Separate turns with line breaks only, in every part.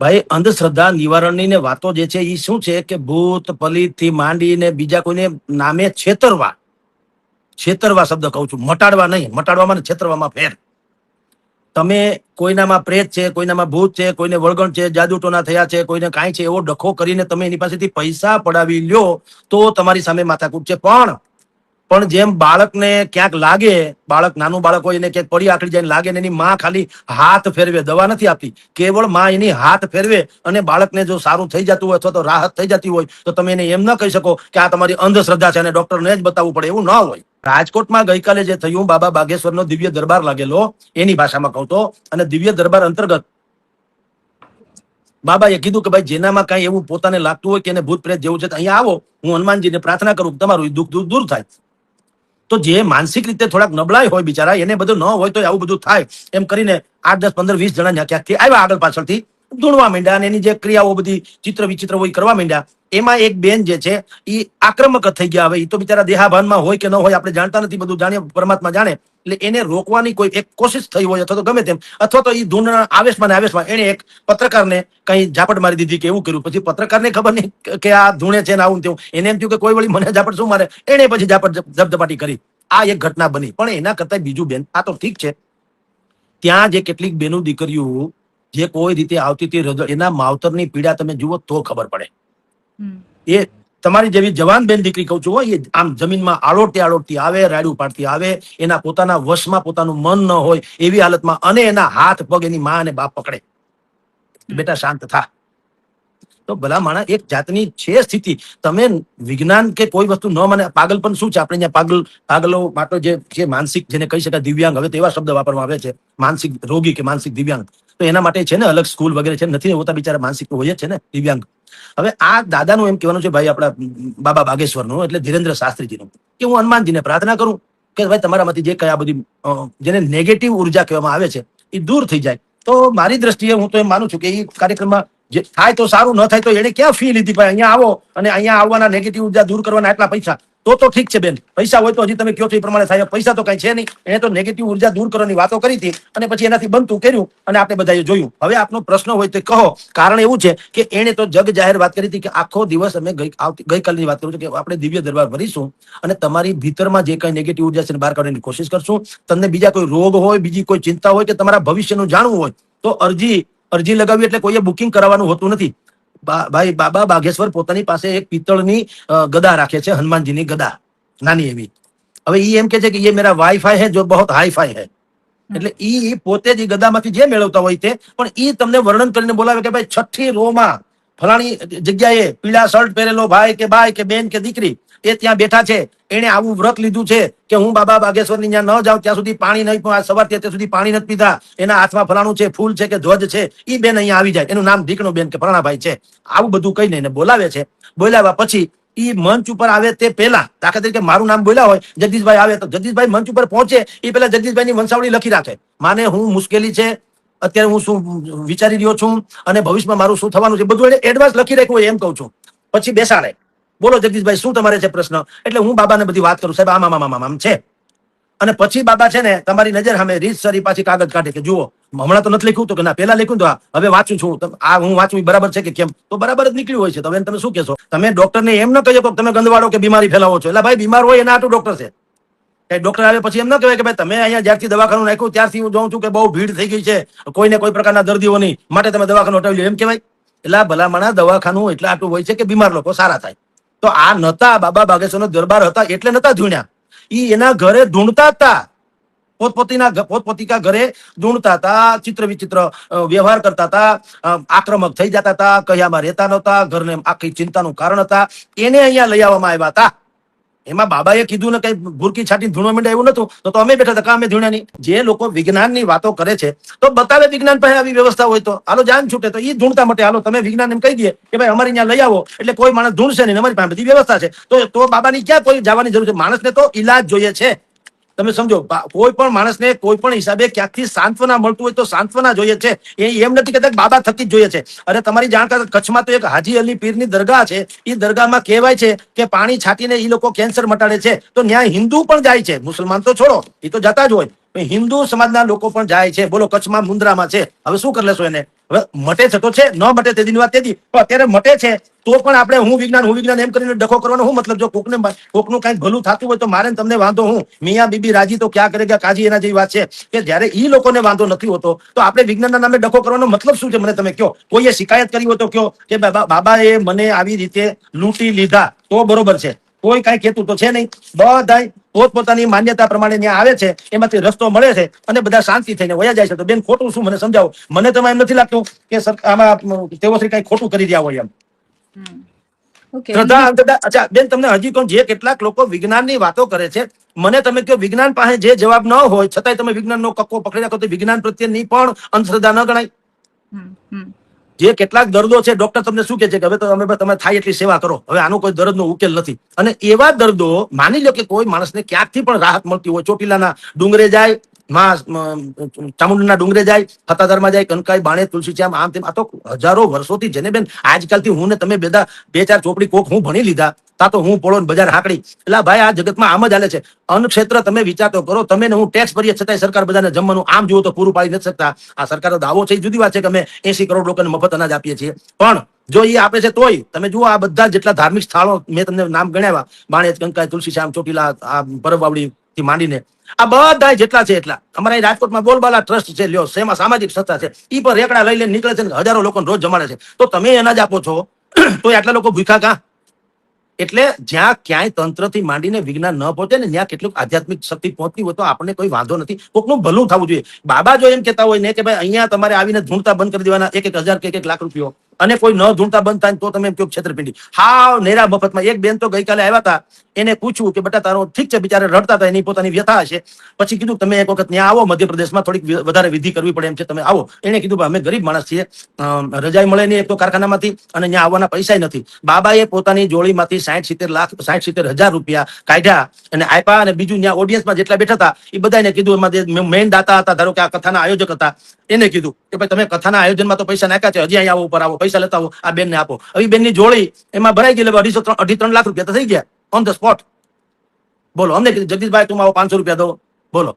ભાઈ અંધશ્રદ્ધા નિવારણની ને વાતો જે છે એ શું છે કે ભૂત પલિત થી માંડીને બીજા કોઈને નામે છેતરવા શબ્દ કહું છું, મટાડવા નહીં. મટાડવામાં ને છેતરવામાં ફેર. તમે કોઈનામાં પ્રેત છે, કોઈનામાં ભૂત છે, કોઈને વળગણ છે, જાદુટોના થયા છે, કોઈને કાંઈ છે, એવો ડખો કરીને તમે એની પાસેથી પૈસા પડાવી લ્યો તો તમારી સામે માથાકૂટ છે. પણ જેમ બાળકને ક્યાંક લાગે, નાનું બાળક હોય એને ક્યાંક પડી આખડી જાય લાગે ને એની માં ખાલી હાથ ફેરવે, દવા નથી આપતી, કેવળ માં એની હાથ ફેરવે અને બાળકને જો સારું થઈ જતું હોય અથવા તો રાહત થઈ જતી હોય તો તમે એને એમ ન કહી શકો કે આ તમારી અંધશ્રદ્ધા છે અને ડોક્ટરને જ બતાવવું પડે, એવું ન હોય. રાજકોટમાં ગઈકાલે જે થયું, બાબા બાગેશ્વરનો દિવ્ય દરબાર લાગેલો, એની ભાષામાં કહું તો, અને દિવ્ય દરબાર અંતર્ગત બાબાએ કીધું કે ભાઈ જેનામાં કઈ એવું પોતાને લાગતું હોય કે એને ભૂત પ્રેત જેવું છે અહીંયા આવો, હું હનુમાનજીને પ્રાર્થના કરું તમારું દુઃખ દૂર થાય. તો જે માનસિક રીતે થોડાક નબળાઈ હોય બિચારા, એને બધું ન હોય તો આવું બધું થાય એમ કરીને 8, 10, 15, 20 જણા ક્યાંકથી આવ્યા, આગળ પાછળથી ધૂણવા માંડ્યા અને એની જે ક્રિયાઓ બધી ચિત્ર વિચિત્ર હોય કરવા માંડ્યા. એમાં એક બેન જે છે એ આક્રમક થઈ ગયા. હવે એ તો બિચારા દેહાભાનમાં હોય કે ન હોય આપણે જાણતા નથી, બધું જાણીએ પરમાત્મા જાણે. એટલે એને રોકવાની કોઈ એક કોશિશ થઈ હોય અથવા તો ગમે તેમ, અથવા તો એ ધૂણના આવેશમાં એને એક પત્રકારને કઈ ઝાપટ મારી દીધી કે એવું કર્યું. પછી પત્રકારને ખબર નહીં કે આ ધૂણે છે ને આવું તેવું, એને એમ થયું કે કોઈ વળી મને ઝાપટ શું મારે, એને પછી ઝાપટ ધબધપાટી કરી. આ એક ઘટના બની. પણ એના કરતા બીજું બેન, આ તો ઠીક છે, ત્યાં જે કેટલીક બેનું દીકરીઓ જે કોઈ રીતે આવતી હતી, એના માવતરની પીડા તમે જુઓ તો ખબર પડે. એ તમારી જેવી જવાન બેન દીકરી કહું છું, એ આમ જમીનમાં આળોટતી આવે, રાડું પાડતી આવે, એના પોતાના વશમાં પોતાનું મન ન હોય એવી હાલતમાં, અને એના હાથ પગ એની માં અને બાપ પકડે, બેટા શાંત થા. તો ભલા માણા એક જાતની છે સ્થિતિ. તમે વિજ્ઞાન કે કોઈ વસ્તુ ન માને, પાગલપન શું છે આપણે અહીંયા પાગલો માટે જે માનસિક, જેને કહી શકાય દિવ્યાંગ, હવે તો એવા શબ્દ વાપરવામાં આવે છે, માનસિક રોગી કે માનસિક દિવ્યાંગ. તો એના માટે છે ને અલગ સ્કૂલ વગેરે છે, નથી હોતા બિચારા માનસિક તો હોય જ છે ને દિવ્યાંગ. હવે આ દાદાનું એમ કહેવાનું છે ભાઈ, આપણા બાબા બાગેશ્વરનું એટલે ધીરેન્દ્ર શાસ્ત્રીજીનું, કે હું હનુમાનજીને પ્રાર્થના કરું કે ભાઈ તમારામાંથી જે કયા બધી જેને નેગેટિવ ઉર્જા કહેવામાં આવે છે એ દૂર થઈ જાય. તો મારી દ્રષ્ટિએ હું તો એમ માનું છું કે એ કાર્યક્રમમાં જે થાય તો સારું, ન થાય તો એને ક્યાં ફી લીધી? ભાઈ અહીંયા આવો અને અહીંયા આવવાના નેગેટિવ ઉર્જા દૂર કરવાના એટલા પૈસા, તો ઠીક છે બેન, પૈસા હોય તો હજી તમે કહો છો એ પ્રમાણે થાય. પૈસા તો કઈ છે નહીં, એને તો નેગેટિવ ઉર્જા દૂર કરવાની વાતો કરી હતી અને પછી એનાથી બનતું કર્યું અને આપણે બધાએ જોયું. હવે આપનો પ્રશ્ન હોય તો કહો. કારણ એવું છે કે એને તો જગ જાહેર વાત કરી હતી કે આખો દિવસ અમે ગઈકાલની વાત કરું છું કે આપણે દિવ્ય દરબાર ભરીશું અને તમારી ભીતરમાં જે કઈ નેગેટિવ ઉર્જા છે બહાર કાઢવાની કોશિશ કરશું. તમને બીજા કોઈ રોગ હોય, બીજી કોઈ ચિંતા હોય કે તમારા ભવિષ્યનું જાણવું હોય તો અરજી લગાવી એટલે કોઈએ બુકિંગ કરાવવાનું હોતું નથી. ભાઈ બાબા બાગેશ્વર પોતાની પાસે એક પિત્તળની ગદા રાખે છે, હનુમાનજીની ગદા, નાની એવી. હવે ઈ એમ કે છે કે ये मेरा वाईफाई है जो बहुत हाईफाई है. એટલે ઈ પોતે જ ગદામાંથી જે મેળવતા હોય તે, પણ ઈ તમને વર્ણન કરીને બોલાવે કે ભાઈ 6ઠી રોમાં ફલાણી જગ્યાએ પીળા શર્ટ પહેરેલો ભાઈ કે બાઈ કે બેન કે દીકરી એ ત્યાં બેઠા છે, એને આવું વ્રત લીધું છે કે હું બાબા બાગેશ્વરની ત્યાં ન જાઉં ત્યાં સુધી પાણી નહીં, સવારથી અત્યાર સુધી પાણી નથી પીધા, એના હાથમાં ફલાણું છે, ફૂલ છે કે ધ્વજ છે, ઈ બેન અહીંયા આવી જાય, એનું નામ ઢીકણો બેન કે ફલાણાભાઈ છે. આવું બધું કહીને એને બોલાવે છે. બોલાવ્યા પછી ઈ મંચ ઉપર આવે તે પહેલા, દાખલા તરીકે મારું નામ બોલ્યા હોય, જગદીશભાઈ આવે તો જગદીશભાઈ મંચ ઉપર પહોંચે એ પહેલા જગદીશભાઈની વંશાવળી લખી રાખે, માને હું મુશ્કેલી છે, અત્યારે હું શું વિચારી રહ્યો છું અને ભવિષ્યમાં મારું શું થવાનું છે, બધું એને એડવાન્સ લખી રાખ્યું હોય એમ કહું છું. પછી બેસાડે, બોલો જગદીશભાઈ શું તમારે છે પ્રશ્ન? એટલે હું બાબાને બધી વાત કરું, સાહેબ આમ છે. અને પછી બાબા છે ને તમારી નજર સામે રીત સરી પાછી કાગળ કાઢે કે જુઓ હમણાં તો નથી લખ્યું તો કે ના પેલા લખ્યું તો હવે વાંચું છું, આ હું વાંચું બરાબર છે કે કેમ? તો બરાબર જ નીકળ્યું હોય છે. તો તમે શું કહેશો? તમે ડોક્ટરને એમ ન કહ્યો કે તમે ગંદવાડો કે બીમારી ફેલાવો છો. એટલે ભાઈ બીમાર હોય એના આટલું ડોક્ટર છે. ડોક્ટર આવે પછી એમ ન કહેવાય કે ભાઈ તમે અહીંયા જ્યારથી દવાખાનું નાખ્યું ત્યારથી હું જોઉં છું કે બહુ ભીડ થઈ ગઈ છે, કોઈને કોઈ પ્રકારના દર્દીઓની માટે તમે દવાખાનું હટાવી લો એમ કહેવાય? એટલે ભલામણા દવાખાનું એટલે આટલું હોય છે કે બીમાર લોકો સારા થાય. તો આ નતા બાબા બાગેશ્વરનો દરબાર હતા એટલે નતા ધૂણ્યા, ઈ એના ઘરે ધૂણતા હતા, પોતપોતિકા ઘરે ધૂણતા હતા, ચિત્ર વિચિત્ર વ્યવહાર કરતા હતા, આક્રમક થઈ જતા હતા, કયામાં રહેતા નહોતા, ઘરને આખી ચિંતાનું કારણ હતા, એને અહીંયા લઈ આવવામાં આવ્યા હતા. એમાં બાબાએ કીધું ને કઈ ભૂરકી છાટી ધૂણવા માંડ્યા એવું નતું, તો અમે બેઠા હતા અમે ધૂણ્યા નહીં. જે લોકો વિજ્ઞાનની વાતો કરે છે તો બતાવે વિજ્ઞાન પાસે આવી વ્યવસ્થા હોય તો હાલો જાન છૂટે તો ઈ ધૂણતા માટે હાલો તમે વિજ્ઞાન એમ કહી દે કે ભાઈ અમારી અહીંયા લઈ આવો એટલે કોઈ માણસ ધૂણશે નહીં, અમારી પાસે બધી વ્યવસ્થા છે. તો બાબાની ક્યાં કોઈ જવાની જરૂર છે? માણસને તો ઈલાજ જોઈએ છે. તમે સમજો, કોઈ પણ માણસને કોઈ પણ હિસાબે ક્યાંકથી સાંત્વના મળતું હોય તો સાંત્વના જોઈએ છે. એમ નથી કહેતા બાબા થકી જ જોઈએ છે. અરે તમારી જાણકાર કચ્છમાં તો એક હાજી અલી પીરની દરગાહ છે, એ દરગાહમાં કહેવાય છે કે પાણી છાંટીને એ લોકો કેન્સર મટાડે છે. તો ન્યાય હિન્દુ પણ જાય છે, મુસલમાન તો છોડો, એ તો જતા જ હોય, હિન્દુ સમાજના લોકો પણ જાય છે. બોલો કચ્છમાં મુન્દ્રામાં છે, હવે શું કરી લેશો એને? હવે મટે છે તો છે, ન મટે તેની વાત તેની, પણ અત્યારે મટે છે તો પણ આપણે હું વિજ્ઞાન એમ કરીને ડખો કરવાનો શું મતલબ? જો કોકનું કઈક ભલું થતું હોય તો મારે ને તમને વાંધો હું, મિયા બીબી રાજી તો ક્યાં કરે કાજી, એના જેવી વાત છે કે જયારે ઈ લોકોને વાંધો નથી હોતો તો આપણે વિજ્ઞાનના નામે ડખો કરવાનો મતલબ શું છે? મને તમે કહો. કોઈએ શિકાયત કરી હોય તો કહો કે બાબાએ મને આવી રીતે લૂંટી લીધા તો બરોબર છે. કોઈ કઈ કહેતું તો છે નહીં. બધા પોતપોતાની માન્યતા પ્રમાણે ત્યાં આવે છે, એમાંથી રસ્તો મળે છે અને બધા શાંતિ થઈને વયા જાય છે. તો બેન ખોટું શું મને સમજાવો. મને તો એમ નથી લાગતું કે આમાં તેઓ શ્રી કઈ ખોટું કરી રહ્યા હોય એમ. શ્રદ્ધા અંધશ્રદ્ધા. અચ્છા બેન, તમને હજી કહું, જે કેટલાક લોકો વિજ્ઞાનની વાતો કરે છે, મને તમે કહો વિજ્ઞાન પાસે જે જવાબ ન હોય છતાંય તમે વિજ્ઞાનનો કક્કો પકડી રાખો તો વિજ્ઞાન પ્રત્યેની પણ અંધશ્રદ્ધા ન ગણાય? જે કેટલાક દર્દો છે, ડોક્ટર તમને શું કે છે કે હવે તો તમે થાય એટલી સેવા કરો, હવે આનો કોઈ દર્દનો ઉકેલ નથી. અને એવા દર્દો, માની લો કે કોઈ માણસને ક્યાંકથી પણ રાહત મળતી હોય, ચોટીલાના ડુંગરે જાય, ચામુંડના ડુંગરે જાય, હતાદરમાં જાય, કનકાઈ, બાણે, તુલસીશ્યામ, આમ તેમ, આ તો હજારો વર્ષોથી જેને બેન આજકાલથી હું ને તમે બેદા બે ચાર ચોપડી કોક હું ભણી લીધા તા તો હું પોળો બજાર હાકડી. એટલે ભાઈ આ જગતમાં આમ જ હાલે છે. અન્ન ક્ષેત્ર તમે વિચારતો કરો, તમે ને હું ટેક્સ ભરીએ છતાંય સરકાર બધાને જમવાનું આમ જુઓ તો પૂરું પાડી નથી શકતા. આ સરકારનો દાવો છે, જુદી વાત છે કે અમે 80 કરોડ લોકોને મફત અનાજ આપીએ છીએ, પણ જો એ આપે છે તોય તમે જુઓ આ બધા જેટલા ધાર્મિક સ્થળો મેં તમને નામ ગણાવ્યા, બાણેજ, કંકાઈ, તુલસીશ્યામ, ચોટીલા, આ પરબવાવડી થી માંડીને આ બધા જેટલા છે એટલા અમારા અહીં રાજકોટમાં બોલબાલા ટ્રસ્ટ છે, લ્યો સેમાં સામાજિક સંસ્થા છે, ઈ પર રેકડા લઈ લઈને નીકળે છે, હજારો લોકો રોજ જમાડે છે. તો તમે અનાજ આપો છો તો આટલા લોકો ભૂખા કાં? એટલે જ્યાં ક્યાંય તંત્રથી માંડીને વિજ્ઞાન ન પહોંચે ને ત્યાં કેટલું આધ્યાત્મિક શક્તિ પહોંચતી હોય તો આપણને કોઈ વાંધો નથી. કોકનું ભલું થવું જોઈએ. બાબા જો એમ કહેતા હોય ને કે ભાઈ અહીંયા તમારે આવીને ધૂણતા બંધ કરી દેવાના 1,000 કે 1 લાખ રૂપિયો, અને કોઈ ન ધૂણતા બંધ થાય તો તમે એમ કહો છેતરપિંડી. હાવ નેરા મફતમાં. એક બેન તો ગઈકાલે આવ્યા હતા, એને પૂછ્યું કે બેટા તારો ઠીક છે, બિચારા રડતા હતા, એની પોતાની વ્યથા હશે. પછી કીધું તમે એક વખત ત્યાં આવો, મધ્યપ્રદેશમાં થોડીક વધારે વિધિ કરવી પડે એમ છે, તમે આવો. એને કીધું અમે ગરીબ માણસ છીએ, રજાઈ મળે નહીં એક તો કારખાનામાંથી, અને ત્યાં આવવાના પૈસા નથી. બાબાએ પોતાની જોડીમાંથી 60-70 રૂપિયા કાઢ્યા અને આપ્યા, અને બીજું ત્યાં ઓડિયન્સમાં જેટલા બેઠા હતા એ બધાને કીધું, એમાં મેઇન દાતા હતા, ધારો કે આ કથાના આયોજક હતા, એને કીધું કે ભાઈ તમે કથાના આયોજનમાં તો પૈસા નાખ્યા છે, હજી અહીંયા આવો, ઉપર આવો, પૈસા લેતા આવો, આ બેનને આપો. હવે બેનની જોડી એમાં ભરાઈ ગઈ, 2.5-3 લાખ રૂપિયા તો થઈ ગયા ઓન ધ સ્પોટ. બોલો, અમને કીધું જગદીશભાઈ તું આવો 500 રૂપિયા દો. બોલો,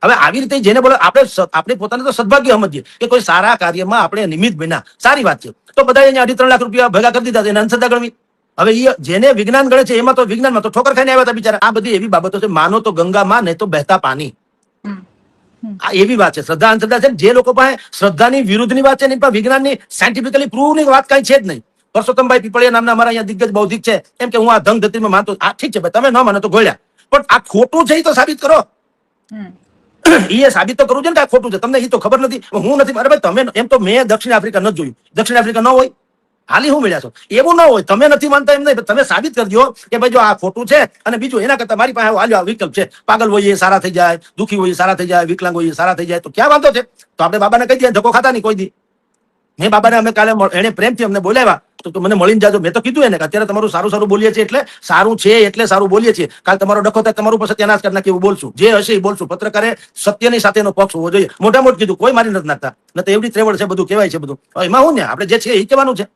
હવે આવી રીતે જેને બોલો આપણે પોતાને તો સદભાગ્ય સમજીએ કે કોઈ સારા કાર્યમાં આપણે નિમિત્ત બન્યા, સારી વાત છે. તો બધા અહીંયા 2.5-3 લાખ રૂપિયા ભેગા કરી દીધા, એને અંધશ્રદ્ધા ગણવી? હવે એ જેને વિજ્ઞાન ગણે છે એમાં તો વિજ્ઞાનમાં તો ઠોકર ખાઈને આવ્યા હતા બિચારા. આ બધી એવી બાબતો છે, માનો તો ગંગા માં, નહીં તો બહેતા પાણી. આ એવી વાત છે. શ્રદ્ધા અંધશ્રદ્ધા છે. જે લોકો પાસે શ્રદ્ધાની વિરુદ્ધની વાત છે ને, પણ વિજ્ઞાનની સાયન્ટિફિકલી પ્રૂવ ની વાત કઈ છે જ નહીં. પરસોત્તમભાઈ પીપળિયા નામના અમારા અહીંયા દિગ્ગજ બૌદ્ધિક છે, એમ કે હું આ ધંગ ધતીમાં માનતો. આ ઠીક છે ભાઈ, તમે ન માનો તો ગોળ્યા, પણ આ ખોટું છે એ તો સાબિત કરો. એ સાબિત તો કરવું છે ને કે આ ખોટું છે. તમને એ તો ખબર નથી, હું નથી. અરે ભાઈ તમે એમ તો મેં દક્ષિણ આફ્રિકા નથી જોયું. દક્ષિણ આફ્રિકા ન હોય હાલી હું મળ્યા છો, એવું ન હોય. તમે નથી માનતા એમ નહીં, તમે સાબિત કરી દો કે ભાઈ જો આ ખોટું છે, અને બીજું એના કરતા મારી પાસે હાલ્યો વિકલ્પ છે, પાગલ હોય એ સારા થઈ જાય, દુઃખી હોય એ સારા થઈ જાય, વિકલાંગ હોય એ સારા થઈ જાય, તો ક્યાં વાંધો છે? તો આપણે બાબાને કહી દઈએ, ધક્કો ખાતા નહીં કોઈ દી. મેં બાબાને અમે કાલે એને પ્રેમથી અમને બોલાવ્યા તો મને મળીને જાજો. મેં તો કીધું એને કે અત્યારે તમારું સારું બોલીએ છીએ, એટલે સારું છે એટલે સારું બોલીએ છીએ. કાલ તમારો ડખો થાય તમારું પાસે ત્યાંના જ કરી નાખી એવું બોલશું, જે હશે એ બોલશું. પત્રકારે સત્યની સાથેનો પક્ષ હોવો જોઈએ. મોટા મોટ કીધું, કોઈ મારી નથી નાખતા, ન તો એવડી ત્રેવડ છે, બધું કહેવાય છે, બધું એમાં હું ને આપણે જે છે એ કહેવાનું છે.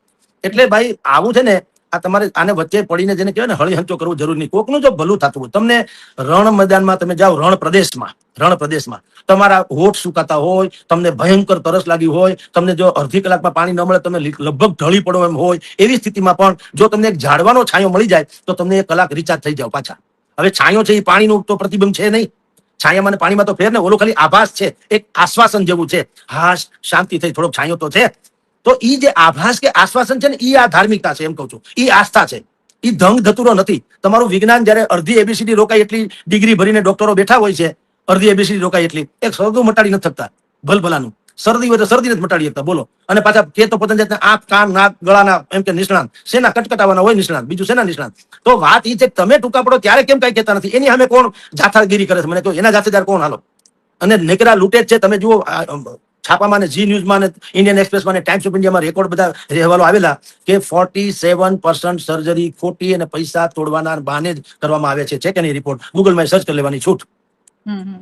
એટલે ભાઈ આવું છે ને, આ તમારે આને વચ્ચે પડીને જેને કહેવાય ને હળી હંચો કરવું જરૂર નહીં. કોકનું જો ભલું થતું હોય, તમને રણ મેદાનમાં તમે જાઓ, રણ પ્રદેશમાં તમારા હોઠ સુકાતા હોય, તમને ભયંકર તરસ લાગી હોય, તમને જો અડધી કલાકમાં પાણી ન મળે, તમે લગભગ ઢળી પડો એમ હોય, એવી સ્થિતિમાં પણ જો તમને એક ઝાડવાનો છાંયો મળી જાય તો તમને 1 કલાક રિચાર્જ થઈ જાવ પાછા. હવે છાંયો છે એ પાણીનું તો પ્રતિબિંબ છે નહીં. છાયામાં અને પાણીમાં તો ફેર ને, ઓલો ખાલી આભાસ છે, એક આશ્વાસન જેવું છે. હા શાંતિ થઈ, થોડોક છાંયો તો છે. તો ઈ જે આભાસ કે આશ્વાસન છે ને, ઈ આ ધાર્મિકતા છે, એમ કહું છું. ઈ આસ્થા છે, ઈ ધંગ ધતુરો નથી. તમારું વિજ્ઞાન જયારે અડધી એબીસીડી રોકાય એટલી ડિગ્રી ભરીને ડોક્ટરો બેઠા હોય છે, અડધી એબીસીડી રોકાય એટલી, એક શરદું મટાડી નથી શકતા. ભલભલાનું શરદી હોય તો શરદી નથી મટાડી શકતા. બોલો, અને પાછા કે તો પોતાની જાતને આંખ, કાન, નાક, ગળાના એમ કે નિષ્ણાંત, શેના કટકટાવાના હોય નિષ્ણાંત, બીજું શેના નિષ્ણાંત. તો વાત ઈ છે કે તમે ટૂંકા પડો ત્યારે કેમ કઈ કહેતા નથી? એની સામે કોણ જાથાગીરી કરે છે? મને કહો, એના જાથેદાર કોણ? હાલો. અને નેકરા લૂંટે જ છે. તમે જુઓ છાપામાં, ઝી ન્યૂઝમાં, ઇન્ડિયન એક્સપ્રેસમાં, ટાઈમ્સ ઓફ ઇન્ડિયામાં રેકોર્ડ બધા અહેવાલો આવેલા કે 47% સર્જરી ખોટી અને પૈસા તોડવાના બહાને જ કરવામાં આવે છે કે નહીં? રિપોર્ટ ગૂગલમાં સર્ચ કરી લેવાની છૂટ.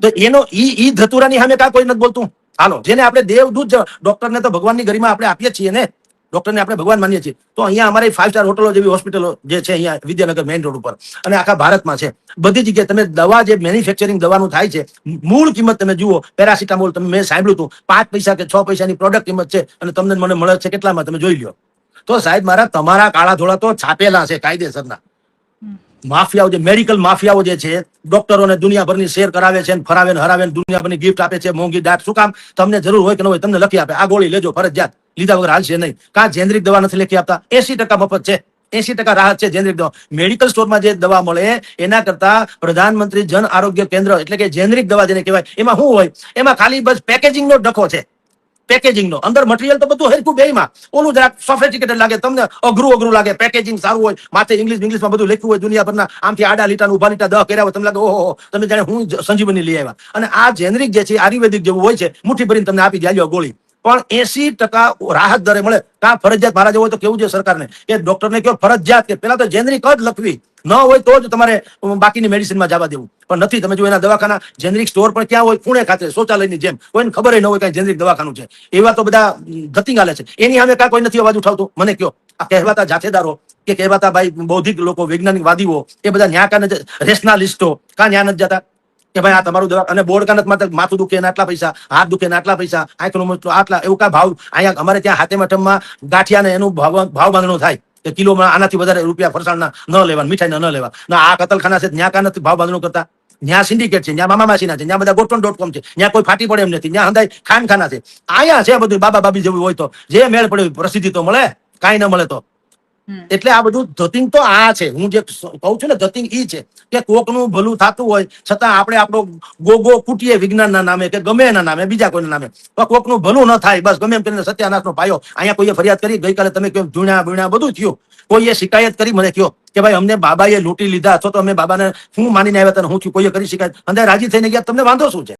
તો એનો ઈ ધતુરાની સામે કા કોઈ નથી બોલતું? હાલો, જેને આપણે દેવદૂત, ડોક્ટરને તો ભગવાનની ગરિમા આપણે આપીએ છીએ ને. ડોક્ટરને આપણે ભગવાન માનીએ છીએ. તો અહીંયા અમારી 5 સ્ટાર હોટલો જેવી હોસ્પિટલો જે છે અહીંયા વિદ્યાનગર મેઇન રોડ ઉપર અને આખા ભારતમાં છે. બધી જગ્યાએ તમે દવા જે મેન્યુફેક્ચરિંગ દવાનું થાય છે, મૂળ કિંમત તમે જુઓ, પેરાસિટામોલ તમે મેં સાંભળ્યું હતું 5 પૈસા કે 6 પૈસાની પ્રોડક્ટ કિંમત છે અને તમને મને મળે છે કેટલામાં તમે જોઈ લો. તો સાહેબ મારા તમારા કાળા ધોળા તો છાપેલા છે કાયદેસરના. માફિયાઓ જે મેડિકલ માફિયાઓ જે છે ડોક્ટરોને દુનિયાભરની શેર કરાવે છે, ફરાવે ને હરાવે, દુનિયાભરની ગિફ્ટ આપે છે, મોંઘી દાટ. શું કામ? તમને જરૂર હોય કે ન હોય તમને લખી આપે, આ ગોળી લેજો ફરજિયાત, લીધા વગર હાલશે નહીં. કાં જેનરિક દવા નથી લખી આપતા. 80% મફત છે, 80% રાહત છે જેનરિક દવા. મેડિકલ સ્ટોરમાં જે દવા મળે એના કરતા પ્રધાનમંત્રી જન આરોગ્ય કેન્દ્ર એટલે કે જેનરિક દવા જેને કહેવાય, એમાં શું હોય? એમાં ખાલી બસ પેકેજિંગ નો ડખો છે. પેકેજિંગ નો અંદર મટીરિયલ તો બધું હરખું બેયમાં, ઓલું જરાક સોફિસ્ટિકેટેડ લાગે, તમને અઘરું લાગે. પેકેજિંગ સારું હોય, માથે ઇંગ્લિશમાં બધું લખ્યું હોય, દુનિયાભરના આમથી આડા લીટા ઉભા લીટા 10 કર્યા હોય, તમને લાગે ઓહો તમે જાણે હું સંજીવની લઈ આવ્યા. અને આ જેનરિક જે છે આયુર્વેદિક જેવું હોય છે, મુઠ્ઠી ભરીને તમને આપી દે ગોળી, પણ 80% રાહત દરે મળે. કાં ફરજિયાત મારા જેવું હોય તો કેવું છે સરકારને કે ડોક્ટરને કહો ફરજિયાત કે પેલા તો જેનરિક જ લખવી, ન હોય તો જ તમારે બાકીની મેડિસિનમાં જવા દેવું. પણ નથી. તમે જો એના દવાખાના જેનરિક સ્ટોર પણ ક્યાં હોય? પુણે ખાતે શૌચાલયની જેમ, કોઈને ખબર ન હોય કઈ જેનરિક દવાખાનું છે. એવા તો બધા ધતિંગ આલે છે. એની સામે કાં કોઈ નથી અવાજ ઉઠાવતું? મને કયો. આ કહેવાતા જાથેદારો કે કહેવાતા ભાઈ બૌદ્ધિક લોકો, વૈજ્ઞાનિક વાદીઓ, એ બધા ન્યા કાને રેશનાલિસ્ટો કાં ન્યા નથી જતા કે ભાઈ આ તમારું દવા અને બોર્ડ કાનત માટે માથું દુખે ને આટલા પૈસા, હાથ દુખે ને આટલા પૈસા, આંખનું આટલા, એવું કા ભાવ? અહીંયા અમારે ત્યાં હાથે મઠમમાં ગાંઠિયાને એનું ભાવ બાંધણો થાય કે કિલોમાં આનાથી વધારે રૂપિયા ફરસાણના ન લેવા, મીઠાઈના ન લેવા. ના આ કતલખાના છે ત્યાં કા નથી ભાવ બાંધણો કરતા. ત્યાં સિન્ડિકેટ છે, ત્યાં મામા માસીના છે, ત્યાં બધા gotron.com છે, ત્યાં કોઈ ફાટી પડે એમ નથી, ત્યાં હંધાય ખાનખાના છે. અહીંયા છે બધું બાબા બાબી જેવું હોય તો જે મેળ પડે પ્રસિદ્ધિ તો મળે, કાંઈ ન મળે તો. એટલે આ બધું ધતિંગ તો આ છે. હું જે કહું છું ને ધતિંગ ઈ છે કે કોકનું ભલું થતું હોય છતાં આપણે આપણો ગોગો કૂટીએ વિજ્ઞાનના નામે કે ગમે એના નામે, બીજા કોઈના નામે, પણ કોકનું ભલું ન થાય બસ ગમે એમ કરીને સત્યાનાશનો પાયો. અહીંયા કોઈએ ફરિયાદ કરી, ગઈકાલે તમે કેમ ધૂણા બધું થયું, કોઈએ શિકાયત કરી, મને કયો કે ભાઈ અમને બાબાએ લૂંટી લીધા, અથવા તો અમે બાબાને હું માનીને આવ્યા હતા, હું છું, કોઈએ કરી શિકાયત, અંદર રાજી થઈને ગયા, તમને વાંધો શું છે?